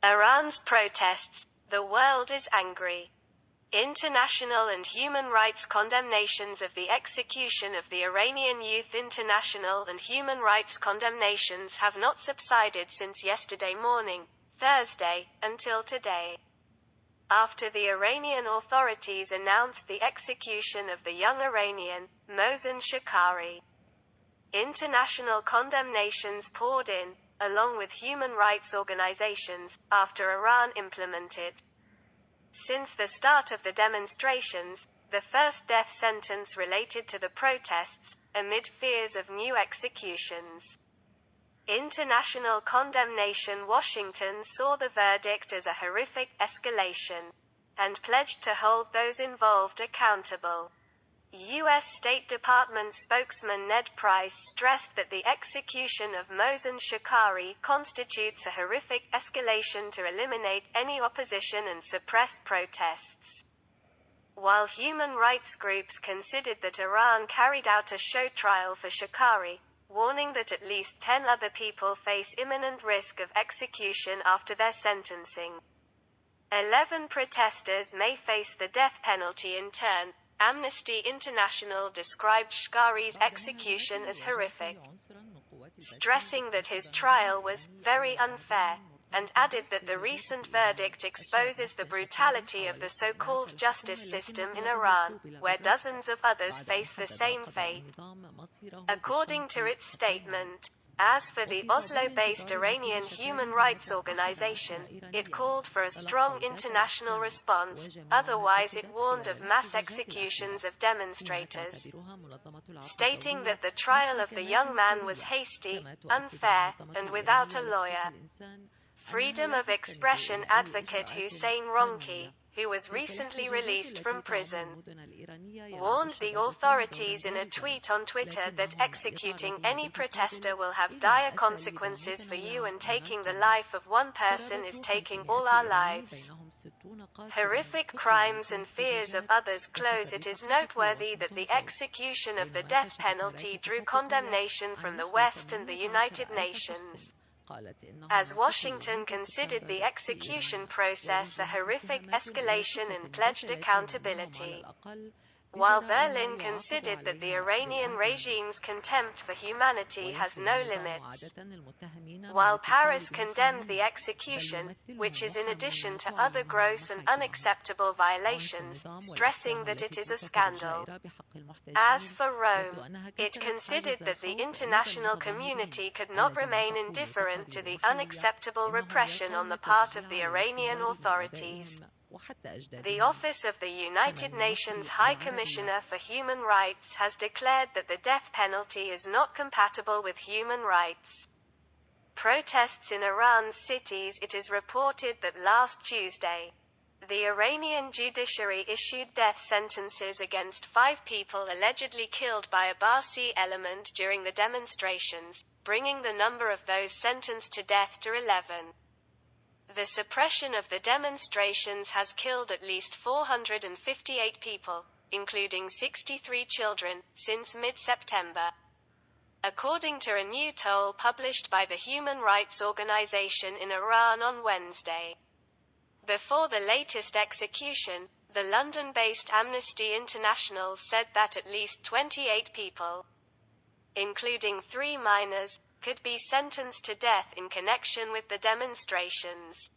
Iran's protests, the world is angry. International and human rights condemnations of the execution of the Iranian youth. International and human rights condemnations have not subsided since yesterday morning, Thursday, until today. After the Iranian authorities announced the execution of the young Iranian, Mohsen Shekari. International condemnations poured in, along with human rights organizations, after Iran implemented, since the start of the demonstrations, the first death sentence related to the protests, amid fears of new executions. International condemnation. Washington saw the verdict as a horrific escalation, and pledged to hold those involved accountable. U.S. State Department spokesman Ned Price stressed that the execution of Mohsen Shekari constitutes a horrific escalation to eliminate any opposition and suppress protests. While human rights groups considered that Iran carried out a show trial for Shekari, warning that at least 10 other people face imminent risk of execution after their sentencing. 11 protesters may face the death penalty in turn. Amnesty International described Shekari's execution as horrific, stressing that his trial was very unfair, and added that the recent verdict exposes the brutality of the so-called justice system in Iran, where dozens of others face the same fate. According to its statement, as for the Oslo-based Iranian human rights organization, it called for a strong international response, otherwise it warned of mass executions of demonstrators, stating that the trial of the young man was hasty, unfair, and without a lawyer. Freedom of expression advocate Hussein Ronki, who was recently released from prison, warned the authorities in a tweet on Twitter that executing any protester will have dire consequences for you, and taking the life of one person is taking all our lives. Horrific crimes and fears of others. It is noteworthy that the execution of the death penalty drew condemnation from the West and the United Nations, as Washington considered the execution process a horrific escalation and pledged accountability, while Berlin considered that the Iranian regime's contempt for humanity has no limits. While Paris condemned the execution, which is in addition to other gross and unacceptable violations, stressing that it is a scandal. As for Rome, it considered that the international community could not remain indifferent to the unacceptable repression on the part of the Iranian authorities. The Office of the United Nations High Commissioner for Human Rights has declared that the death penalty is not compatible with human rights. Protests in Iran's cities. It is reported that last Tuesday, the Iranian judiciary issued death sentences against 5 people allegedly killed by a Ba'athi element during the demonstrations, bringing the number of those sentenced to death to 11. The suppression of the demonstrations has killed at least 458 people, including 63 children, since mid-September, according to a new toll published by the human rights organization in Iran on Wednesday. Before the latest execution, the London-based Amnesty International said that at least 28 people, including 3 minors, could be sentenced to death in connection with the demonstrations.